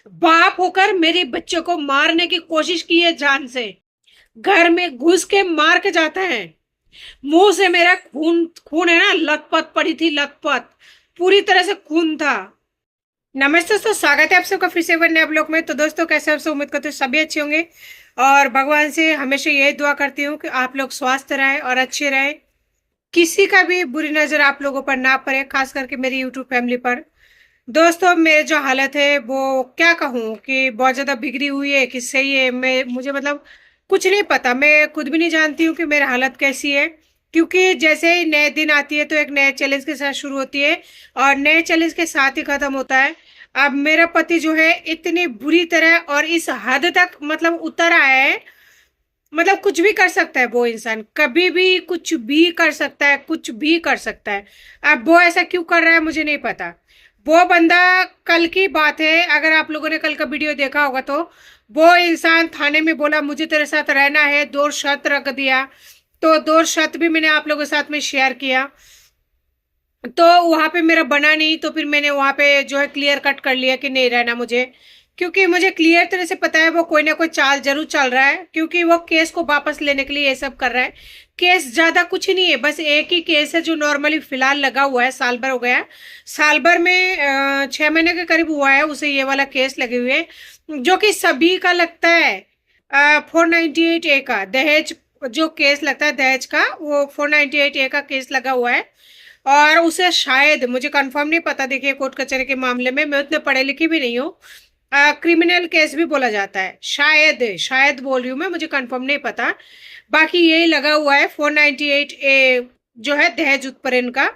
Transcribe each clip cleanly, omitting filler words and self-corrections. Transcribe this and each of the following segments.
बाप होकर मेरे बच्चे को मारने की कोशिश की है जान से। घर में घुस के मार के जाता है। मुंह से मेरा खून खून है ना, लथपथ पड़ी थी, लथपथ पूरी तरह से खून था। नमस्ते दोस्तों, स्वागत है आप सबका फिर से एक बार नए ब्लॉग में। तो दोस्तों, कैसे आप सब? उम्मीद करते हो सभी अच्छे होंगे और भगवान से हमेशा यही दुआ करती हूँ कि आप लोग स्वस्थ रहें और अच्छे रहें। किसी का भी बुरी नजर आप लोगों पर ना पड़े, खास करके मेरी यूट्यूब फैमिली पर। दोस्तों, मेरे जो हालत है वो क्या कहूँ कि बहुत ज्यादा बिगड़ी हुई है कि सही है। मैं मुझे मतलब कुछ नहीं पता, मैं खुद भी नहीं जानती हूँ कि मेरी हालत कैसी है। क्योंकि जैसे ही नए दिन आती है तो एक नए चैलेंज के साथ शुरू होती है और नए चैलेंज के साथ ही खत्म होता है। अब मेरा पति जो है इतनी बुरी तरह और इस हद तक मतलब उतर आया है, मतलब कुछ भी कर सकता है वो इंसान, कभी भी कुछ भी कर सकता है, कुछ भी कर सकता है। अब वो ऐसा क्यों कर रहा है मुझे नहीं पता। वो बंदा, कल की बात है, अगर आप लोगों ने कल का वीडियो देखा होगा तो वो इंसान थाने में बोला मुझे तेरे साथ रहना है, दो शर्त रख दिया। तो दो शर्त भी मैंने आप लोगों के साथ में शेयर किया। तो वहां पे मेरा बना नहीं, तो फिर मैंने वहां पे जो है क्लियर कट कर लिया कि नहीं रहना मुझे। क्योंकि मुझे क्लियर तरह से पता है वो कोई ना कोई चाल जरूर चल रहा है, क्योंकि वो केस को वापस लेने के लिए ये सब कर रहा है। केस ज्यादा कुछ नहीं है, बस एक ही केस है जो नॉर्मली फिलहाल लगा हुआ है, साल भर हो गया है। साल भर में 6 महीने के करीब हुआ है उसे ये वाला केस लगे हुए, जो कि सभी का लगता है। 498 ए का दहेज जो केस लगता है, दहेज का, वो 498 ए का केस लगा हुआ है। और उसे शायद, मुझे कंफर्म नहीं पता, देखिए कोर्ट कचहरी के मामले में मैं उतने पढ़े लिखी भी नहीं हूँ। क्रिमिनल केस भी बोला जाता है, शायद शायद बोल रही हूँ मैं, मुझे कंफर्म नहीं पता। बाकी यही लगा हुआ है 498 ए, जो है दहेज उत्पीड़न का।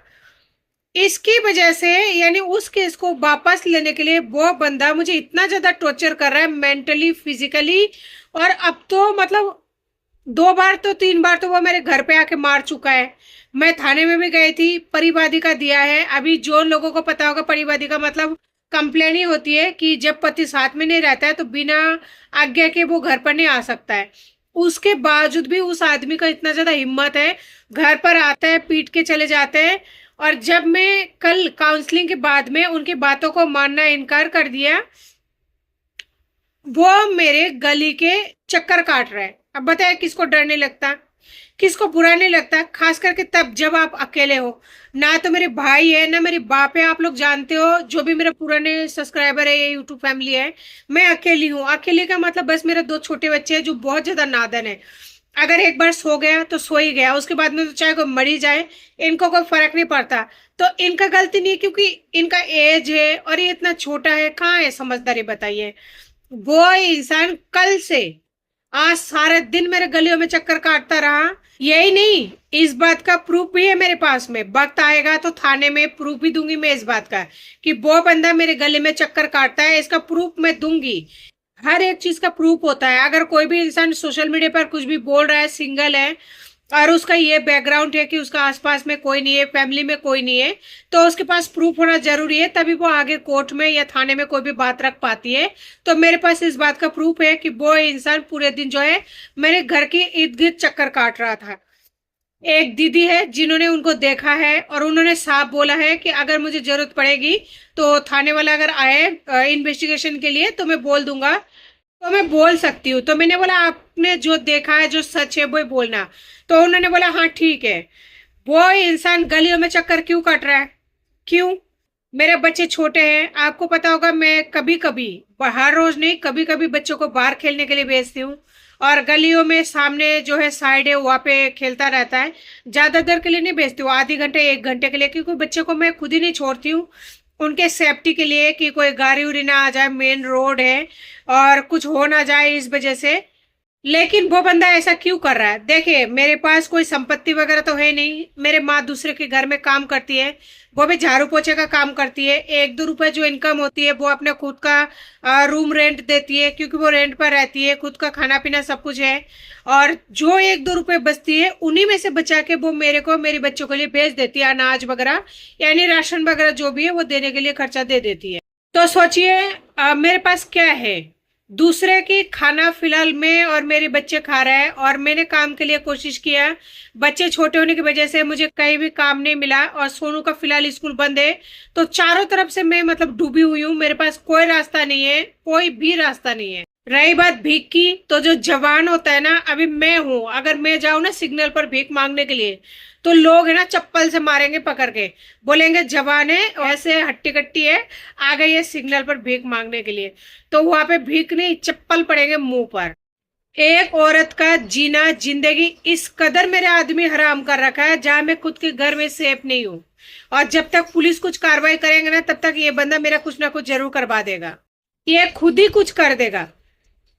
इसकी वजह से यानी उस केस को वापस लेने के लिए वो बंदा मुझे इतना ज्यादा टॉर्चर कर रहा है, मेंटली, फिजिकली। और अब तो मतलब 2 बार तो 3 बार तो वो मेरे घर पे आके मार चुका है। मैं थाने में भी गई थी, परिवादी का दिया है। अभी जो लोगों को पता होगा, परिवादी का मतलब कंप्लेन ही होती है कि जब पति साथ में नहीं रहता है तो बिना आज्ञा के वो घर पर नहीं आ सकता है। उसके बावजूद भी उस आदमी का इतना ज्यादा हिम्मत है, घर पर आता है, पीट के चले जाते हैं। और जब मैं कल काउंसलिंग के बाद में उनकी बातों को मानना इनकार कर दिया, वो मेरे गली के चक्कर काट रहा है। अब बताए किसको डर नहीं लगता, किसको बुरा नहीं लगता, खास करके तब जब आप अकेले हो। ना तो मेरे भाई है ना मेरे बाप है, आप लोग जानते हो, जो भी मेरे पुराने सब्सक्राइबर है, ये यूट्यूब फैमिली है। मैं अकेली हूँ। अकेली का मतलब बस मेरे 2 छोटे बच्चे हैं जो बहुत ज्यादा नादान है। अगर एक बार सो गया तो सो ही गया, उसके बाद में तो चाहे कोई मरी जाए, इनको कोई फर्क नहीं पड़ता। तो इनका गलती नहीं है, क्योंकि इनका एज है और ये इतना छोटा है, कहाँ है समझदारी बताइए। वो इंसान कल से आज सारे दिन मेरे गलियों में चक्कर काटता रहा। यही नहीं, इस बात का प्रूफ भी है मेरे पास में। वक्त आएगा तो थाने में प्रूफ भी दूंगी मैं इस बात का कि वो बंदा मेरे गले में चक्कर काटता है। इसका प्रूफ मैं दूंगी। हर एक चीज का प्रूफ होता है। अगर कोई भी इंसान सोशल मीडिया पर कुछ भी बोल रहा है, सिंगल है और उसका ये बैकग्राउंड है कि उसका आसपास में कोई नहीं है, फैमिली में कोई नहीं है, तो उसके पास प्रूफ होना जरूरी है, तभी वो आगे कोर्ट में या थाने में कोई भी बात रख पाती है। तो मेरे पास इस बात का प्रूफ है कि वो इंसान पूरे दिन जो है मेरे घर के इर्द गिर्द चक्कर काट रहा था। एक दीदी है जिन्होंने उनको देखा है और उन्होंने साफ बोला है कि अगर मुझे जरूरत पड़ेगी तो थाने वाला अगर आए इन्वेस्टिगेशन के लिए तो मैं बोल दूंगा, तो मैं बोल सकती हूँ। तो मैंने बोला आपने जो देखा है जो सच है वो ही बोलना। तो उन्होंने बोला हाँ ठीक है। वो इंसान गलियों में चक्कर क्यों काट रहा है? क्यों? मेरे बच्चे छोटे हैं, आपको पता होगा, मैं कभी कभी, हर रोज नहीं, कभी कभी बच्चों को बाहर खेलने के लिए भेजती हूँ। और गलियों में सामने जो है साइड है वहाँ पे खेलता रहता है। ज्यादा देर के लिए नहीं भेजती हूँ, आधे घंटे 1 घंटे के लिए, क्योंकि बच्चे को मैं खुद ही नहीं छोड़ती हूँ। उनके सेफ्टी के लिए कि कोई गाड़ी उड़ी ना आ जाए, मेन रोड है और कुछ हो ना जाए इस वजह से। लेकिन वो बंदा ऐसा क्यों कर रहा है? देखिए, मेरे पास कोई संपत्ति वगैरह तो है नहीं। मेरे माँ दूसरे के घर में काम करती है, वो भी झाड़ू पोछे का काम करती है। 1-2 रुपए जो इनकम होती है वो अपने खुद का रूम रेंट देती है, क्योंकि वो रेंट पर रहती है। खुद का खाना पीना सब कुछ है। और जो 1-2 रुपए बचती है उन्हीं में से बचा के वो मेरे को, मेरे बच्चों के लिए भेज देती है, अनाज वगैरह यानी राशन वगैरह जो भी है वो देने के लिए खर्चा दे देती है। तो सोचिए मेरे पास क्या है। दूसरे की खाना फिलहाल मैं और मेरे बच्चे खा रहे हैं, और मैंने काम के लिए कोशिश किया। बच्चे छोटे होने की वजह से मुझे कहीं भी काम नहीं मिला, और सोनू का फिलहाल स्कूल बंद है। तो चारों तरफ से मैं मतलब डूबी हुई हूँ, मेरे पास कोई रास्ता नहीं है, कोई भी रास्ता नहीं है। रही बात भीख की, तो जो जवान होता है ना, अभी मैं हूं, अगर मैं जाऊं ना सिग्नल पर भीख मांगने के लिए, तो लोग है ना चप्पल से मारेंगे पकड़ के, बोलेंगे जवान है, ऐसे हट्टी कट्टी है, आ गई है सिग्नल पर भीख मांगने के लिए। तो वहां पे भीख नहीं, चप्पल पड़ेंगे मुंह पर। एक औरत का जीना, जिंदगी इस कदर मेरे आदमी हराम कर रखा है, जहां मैं खुद के घर में सेफ नहीं हूँ। और जब तक पुलिस कुछ कार्रवाई करेंगे ना, तब तक ये बंदा मेरा कुछ ना कुछ जरूर करवा देगा। ये खुद ही कुछ कर देगा,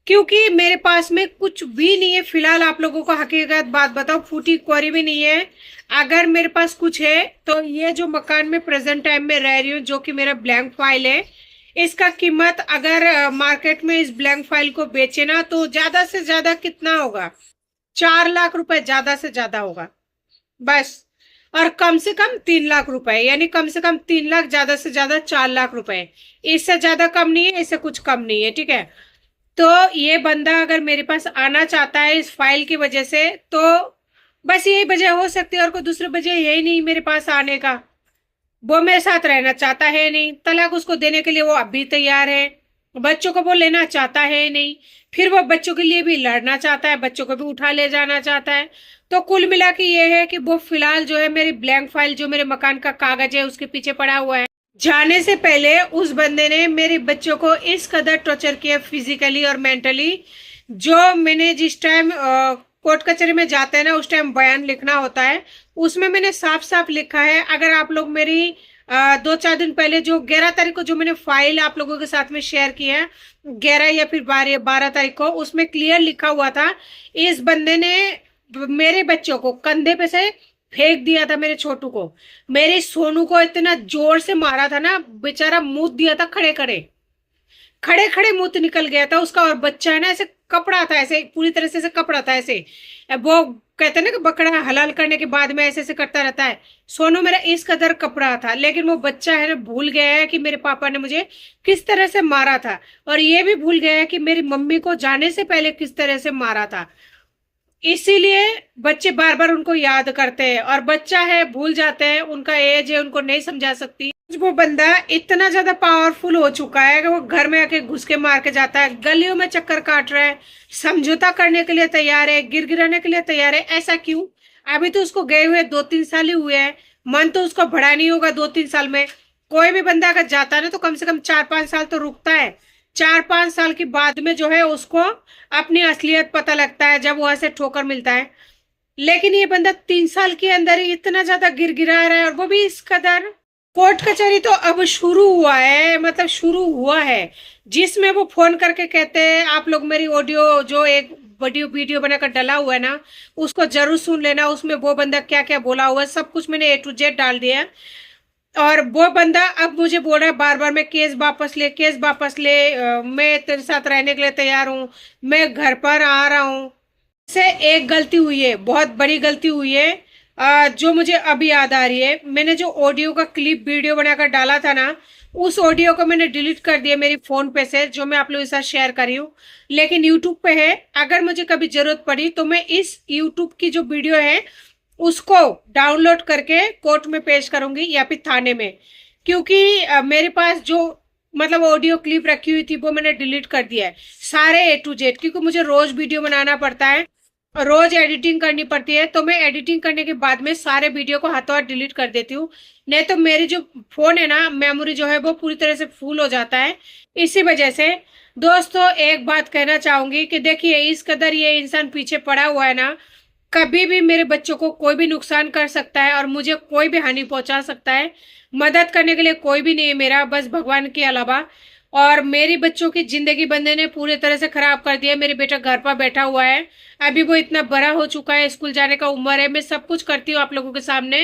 क्योंकि मेरे पास में कुछ भी नहीं है फिलहाल। आप लोगों को हकीकत बात बताओ, फूटी क्वारी भी नहीं है। अगर मेरे पास कुछ है तो ये जो मकान में प्रेजेंट टाइम में रह रही हूँ, जो कि मेरा ब्लैंक फाइल है, इसका कीमत अगर मार्केट में इस ब्लैंक फाइल को बेचे ना, तो ज्यादा से ज्यादा कितना होगा, 4 लाख रुपए ज्यादा से ज्यादा होगा बस। और कम से कम 3 लाख रुपए, यानी कम से कम 3 लाख, ज्यादा से ज्यादा 4 लाख रुपए। इससे ज्यादा कम नहीं है, इससे कुछ कम नहीं है, ठीक है। तो ये बंदा अगर मेरे पास आना चाहता है इस फाइल की वजह से, तो बस यही वजह हो सकती है, और कोई दूसरी वजह यही नहीं मेरे पास आने का। वो मेरे साथ रहना चाहता है नहीं, तलाक उसको देने के लिए वो अब भी तैयार है, बच्चों को वो लेना चाहता है नहीं, फिर वो बच्चों के लिए भी लड़ना चाहता है, बच्चों को भी उठा ले जाना चाहता है। तो कुल मिला के ये है कि वो फिलहाल जो है मेरी ब्लैंक फाइल, जो मेरे मकान का कागज है, उसके पीछे पड़ा हुआ है। जाने से पहले उस बंदे ने मेरे बच्चों को इस कदर टॉर्चर किया, फिजिकली और मेंटली। जो मैंने जिस टाइम कोर्ट कचहरी में जाते हैं ना, उस टाइम बयान लिखना होता है, उसमें मैंने साफ साफ लिखा है। अगर आप लोग मेरी 2-4 दिन पहले, जो 11 तारीख को जो मैंने फाइल आप लोगों के साथ में शेयर की है, 11 या फिर 12 तारीख को, उसमें क्लियर लिखा हुआ था, इस बंदे ने मेरे बच्चों को कंधे पे से फेंक दिया था, मेरे छोटू को, मेरे सोनू को इतना जोर से मारा था ना, बेचारा मुंह दिया था, खड़े खड़े खड़े खड़े मुंह निकल गया था उसका। और बच्चा है ना ऐसे कपड़ा था, ऐसे पूरी तरह से ऐसे कपड़ा था ऐसे। अब वो कहते हैं ना कि बकरा हलाल करने के बाद में ऐसे ऐसे करता रहता है, सोनू मेरा इस कदर कपड़ा था। लेकिन वो बच्चा है ना भूल गया है कि मेरे पापा ने मुझे किस तरह से मारा था, और ये भी भूल गया है कि मेरी मम्मी को जाने से पहले किस तरह से मारा था। इसीलिए बच्चे बार बार उनको याद करते हैं, और बच्चा है भूल जाते हैं, उनका एज है, उनको नहीं समझा सकती। वो बंदा इतना ज्यादा पावरफुल हो चुका है कि वो घर में आके घुस के मार के जाता है, गलियों में चक्कर काट रहा है, समझौता करने के लिए तैयार है, गिराने के लिए तैयार है। ऐसा क्यों? अभी तो उसको गए हुए 2-3 साल ही हुए हैं, मन तो उसको बढ़ा नहीं होगा 2-3 साल में। कोई भी बंदा अगर जाता है ना, तो कम से कम 4-5 साल तो रुकता है। 4-5 साल के बाद में जो है उसको अपनी असलियत पता लगता है, जब वहां से ठोकर मिलता है। लेकिन ये बंदा 3 साल के अंदर ही इतना ज्यादा गिरा रहा है, और वो भी इस कदर। कोर्ट कचहरी तो अब शुरू हुआ है, मतलब शुरू हुआ है, जिसमें वो फोन करके कहते हैं आप लोग मेरी ऑडियो, जो एक वीडियो बनाकर डला हुआ है ना, उसको जरूर सुन लेना, उसमें वो बंदा क्या क्या बोला हुआ है, सब कुछ मैंने A to Z डाल दिया है। और वो बंदा अब मुझे बोल रहा है बार बार, मैं केस वापस ले, केस वापस ले, मैं तेरे साथ रहने के लिए तैयार हूँ, मैं घर पर आ रहा हूँ। से एक गलती हुई है, बहुत बड़ी गलती हुई है, जो मुझे अभी याद आ रही है। मैंने जो ऑडियो का क्लिप वीडियो बनाकर डाला था ना, उस ऑडियो को मैंने डिलीट कर दिया मेरी फोन पे से, जो मैं आप लोगों के साथ शेयर कर रही हूँ। लेकिन यूट्यूब पे है, अगर मुझे कभी जरूरत पड़ी तो मैं इस यूट्यूब की जो वीडियो है उसको डाउनलोड करके कोर्ट में पेश करूंगी, या फिर थाने में। क्योंकि मेरे पास जो मतलब ऑडियो क्लिप रखी हुई थी, वो मैंने डिलीट कर दिया है सारे A to Z, क्योंकि मुझे रोज वीडियो बनाना पड़ता है, रोज एडिटिंग करनी पड़ती है। तो मैं एडिटिंग करने के बाद में सारे वीडियो को हाथों हाथ डिलीट कर देती हूँ, नहीं तो मेरी जो फोन है ना, मेमोरी जो है वो पूरी तरह से फुल हो जाता है। इसी वजह से दोस्तों एक बात कहना चाहूंगी कि देखिए, इस कदर ये इंसान पीछे पड़ा हुआ है ना, कभी भी मेरे बच्चों को कोई भी नुकसान कर सकता है, और मुझे कोई भी हानि पहुंचा सकता है। मदद करने के लिए कोई भी नहीं है मेरा, बस भगवान के अलावा। और मेरी बच्चों की जिंदगी बंदे ने पूरी तरह से खराब कर दिया। मेरे बेटा घर पर बैठा हुआ है, अभी वो इतना बड़ा हो चुका है, स्कूल जाने का उम्र है, मैं सब कुछ करती हूँ आप लोगों के सामने,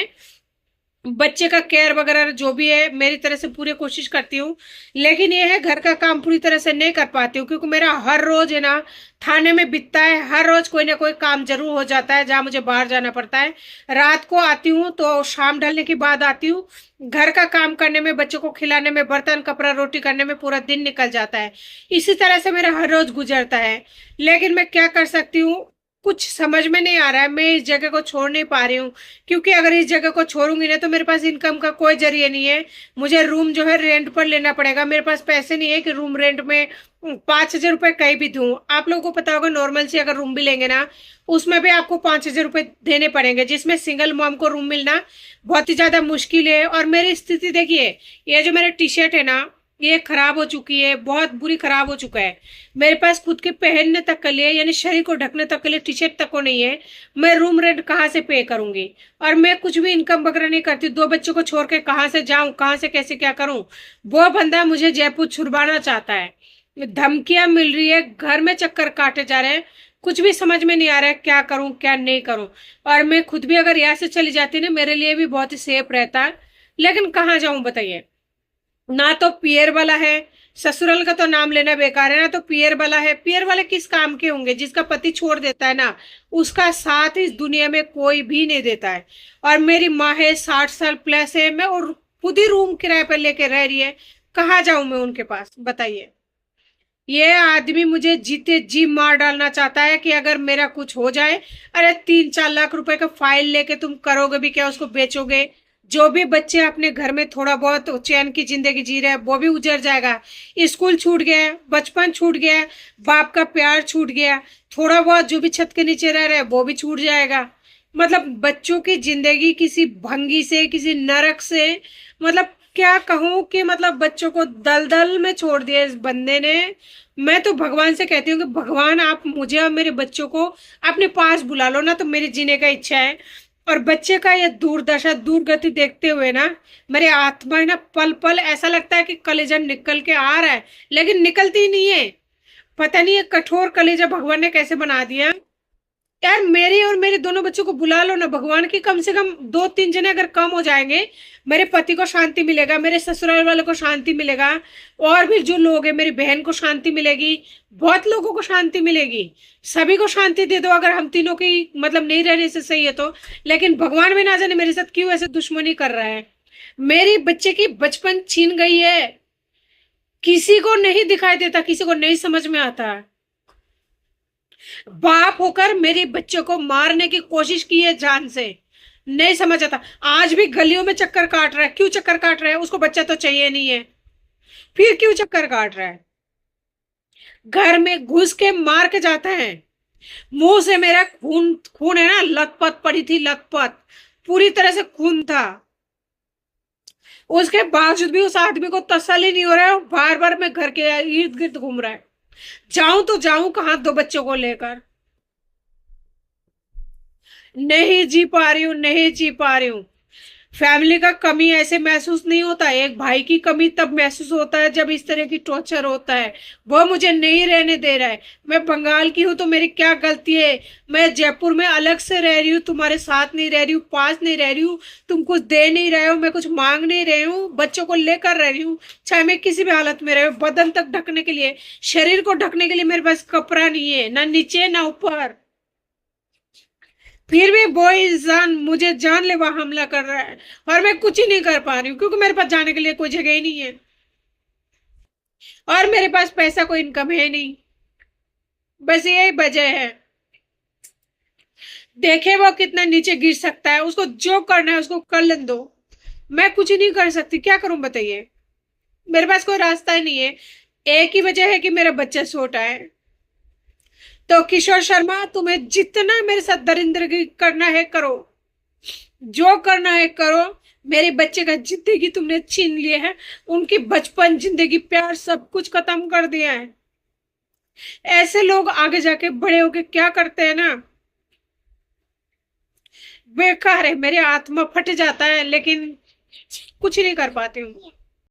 बच्चे का केयर वगैरह जो भी है मेरी तरह से पूरी कोशिश करती हूँ। लेकिन ये है घर का काम पूरी तरह से नहीं कर पाती हूँ, क्योंकि मेरा हर रोज है ना थाने में बीतता है। हर रोज कोई ना कोई काम जरूर हो जाता है जहाँ मुझे बाहर जाना पड़ता है। रात को आती हूँ तो शाम ढलने के बाद आती हूँ। घर का काम करने में, बच्चों को खिलाने में, बर्तन कपड़ा रोटी करने में पूरा दिन निकल जाता है। इसी तरह से मेरा हर रोज गुजरता है। लेकिन मैं क्या कर सकती हूँ, कुछ समझ में नहीं आ रहा है। मैं इस जगह को छोड़ नहीं पा रही हूँ, क्योंकि अगर इस जगह को छोड़ूंगी ना तो मेरे पास इनकम का कोई जरिए नहीं है। मुझे रूम जो है रेंट पर लेना पड़ेगा। मेरे पास पैसे नहीं है कि रूम रेंट में 5,000 रुपये कहीं भी दूं। आप लोगों को पता होगा, नॉर्मल से अगर रूम भी लेंगे ना उसमें भी आपको 5,000 रुपये देने पड़ेंगे, जिसमें सिंगल मॉम को रूम मिलना बहुत ही ज्यादा मुश्किल है। और मेरी स्थिति देखिए, ये जो मेरा टी शर्ट है ना ये खराब हो चुकी है, बहुत बुरी खराब हो चुका है। मेरे पास खुद के पहनने तक के लिए, यानी शरीर को ढकने तक के लिए टी शर्ट तक को नहीं है। मैं रूम रेंट कहाँ से पे करूंगी? और मैं कुछ भी इनकम वगैरह नहीं करती। 2 बच्चों को छोड़ के कहाँ से जाऊं, कहाँ से कैसे क्या करूं? वो बंदा मुझे जयपुर छुड़वाना चाहता है। धमकियां मिल रही है, घर में चक्कर काटे जा रहे हैं। कुछ भी समझ में नहीं आ रहा है क्या करूं क्या नहीं करूं। और मैं खुद भी अगर यहाँ से चली जाती ना मेरे लिए भी बहुत ही सेफ रहता है। लेकिन कहाँ जाऊं बताइए? ना तो पियर वाला है, ससुराल का तो नाम लेना बेकार है। ना तो पियर वाला है। पियर वाले किस काम के होंगे? जिसका पति छोड़ देता है ना उसका साथ इस दुनिया में कोई भी नहीं देता है। और मेरी माँ है, 60 साल प्लस है, मैं और खुद ही रूम किराए पर लेके रह रही है। कहाँ जाऊं मैं उनके पास बताइए? ये आदमी मुझे जीते जी मार डालना चाहता है कि अगर मेरा कुछ हो जाए। अरे 3-4 लाख रुपए का फाइल लेके तुम करोगे भी क्या? उसको बेचोगे? जो भी बच्चे अपने घर में थोड़ा बहुत चैन की जिंदगी जी रहे हैं वो भी उजड़ जाएगा। स्कूल छूट गया, बचपन छूट गया, बाप का प्यार छूट गया, थोड़ा बहुत जो भी छत के नीचे रह रहे हैं वो भी छूट जाएगा। मतलब बच्चों की जिंदगी किसी भंगी से, किसी नरक से, मतलब क्या कहूं कि मतलब बच्चों को दलदल में छोड़ दिया इस बंदे ने। मैं तो भगवान से कहती हूँ कि भगवान आप मुझे और मेरे बच्चों को अपने पास बुला लो ना, तो मेरी जीने का इच्छा है। और बच्चे का ये दुर्दशा दुर्गति देखते हुए ना मेरे आत्मा है ना पल पल ऐसा लगता है कि कलेजा निकल के आ रहा है, लेकिन निकलती ही नहीं है। पता नहीं ये कठोर कलेजा भगवान ने कैसे बना दिया। यार मेरी और मेरे दोनों बच्चों को बुला लो ना। भगवान की कम से कम 2-3 जने अगर कम हो जाएंगे, मेरे पति को शांति मिलेगा, मेरे ससुराल वालों को शांति मिलेगा, और भी जो लोग हैं मेरी बहन को शांति मिलेगी, बहुत लोगों को शांति मिलेगी। सभी को शांति दे दो अगर हम तीनों की मतलब नहीं रहने से सही है तो। लेकिन भगवान भी ना जाने मेरे साथ क्यों ऐसे दुश्मनी कर रहा है। मेरी बच्चे की बचपन छीन गई है। किसी को नहीं दिखाई देता, किसी को नहीं समझ में आता। बाप होकर मेरे बच्चों को मारने की कोशिश की है जान से। नहीं समझ आता। आज भी गलियों में चक्कर काट रहा है। क्यों चक्कर काट रहा है? उसको बच्चा तो चाहिए नहीं है, फिर क्यों चक्कर काट रहा है? घर में घुस के मार के जाता है। मुंह से मेरा खून खून है ना, लथपथ पड़ी थी, लथपथ पूरी तरह से खून था। उसके बावजूद भी उस आदमी को तसल्ली नहीं हो रहा है। बार बार मैं घर के इर्द गिर्द घूम रहा है। जाऊं तो जाऊं कहां 2 बच्चों को लेकर? नहीं जी पा रही हूँ, नहीं जी पा रही हूँ। फैमिली का कमी ऐसे महसूस नहीं होता। एक भाई की कमी तब महसूस होता है जब इस तरह की टॉर्चर होता है। वो मुझे नहीं रहने दे रहा है। मैं बंगाल की हूँ तो मेरी क्या गलती है? मैं जयपुर में अलग से रह रही हूँ, तुम्हारे साथ नहीं रह रही हूँ, पास नहीं रह रही हूँ। तुम कुछ दे नहीं रहे हो, मैं कुछ मांग नहीं रही हूँ, बच्चों को लेकर रह रही हूँ। चाहे मैं किसी भी हालत में रहे, बदन तक ढकने के लिए, शरीर को ढकने के लिए मेरे पास कपड़ा नहीं है, ना नीचे ना ऊपर। फिर भी वो इंसान मुझे जानलेवा हमला कर रहा है और मैं कुछ ही नहीं कर पा रही हूँ, क्योंकि मेरे पास जाने के लिए कोई जगह ही नहीं है और मेरे पास पैसा कोई इनकम है नहीं। बस यही वजह है। देखे वो कितना नीचे गिर सकता है। उसको जो करना है उसको कर लेने दो। मैं कुछ ही नहीं कर सकती। क्या करूं बताइए? मेरे पास कोई रास्ता ही नहीं है। एक ही वजह है कि मेरा बच्चा छोटा है। तो किशोर शर्मा, तुम्हें जितना मेरे साथ दरिंदगी करना है करो, जो करना है करो। मेरे बच्चे का जिंदगी तुमने छीन लिया है। उनकी बचपन, जिंदगी, प्यार सब कुछ खत्म कर दिया है। ऐसे लोग आगे जाके बड़े होके क्या करते हैं ना, बेकार है। मेरे आत्मा फट जाता है, लेकिन कुछ नहीं कर पाती हूँ।